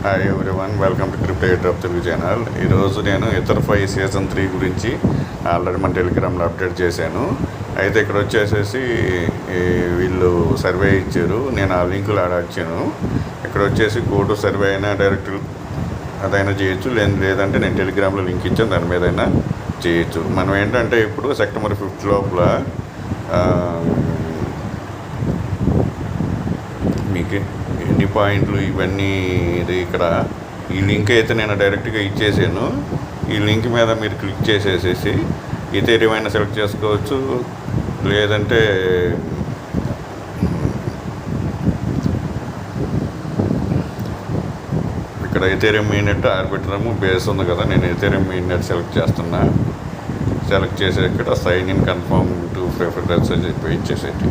Hi everyone, welcome to crypto airdrop Telugu channel. ఈరోజు నేను ఇథర్ఫై season 3 గురించి ఆల్రెడీ మన టెలిగ్రామ్లో అప్డేట్ చేశాను. అయితే ఇక్కడ వచ్చేసేసి వీళ్ళు సర్వే ఇచ్చారు, నేను ఆ లింకులు ఆడాను. ఇక్కడ వచ్చేసి గో టు సర్వే అయినా డైరెక్ట్ అదైనా చేయొచ్చు, లేదంటే నేను టెలిగ్రామ్లో లింక్ ఇచ్చాను, దాని మీద అయినా చేయొచ్చు. మనం ఏంటంటే ఇప్పుడు సెప్టెంబర్ 5th లోపల మీకు ఎన్ని పాయింట్లు ఇవన్నీ ఇది ఇక్కడ ఈ లింక్ అయితే నేను డైరెక్ట్గా ఇచ్చేసాను. ఈ లింక్ మీద మీరు క్లిక్ చేసేసేసి ఇథేరియం అయినా సెలెక్ట్ చేసుకోవచ్చు, లేదంటే ఇక్కడ ఇథేరియం మెయిన్ ఆర్బిట్రమ్ బేస్ ఉంది కదా, నేను ఇథేరియం మెయిన్ సెలెక్ట్ చేస్తున్నా. సెలెక్ట్ చేసే ఇక్కడ sign in confirm to preference అని చెప్పి ఇచ్చేసేది.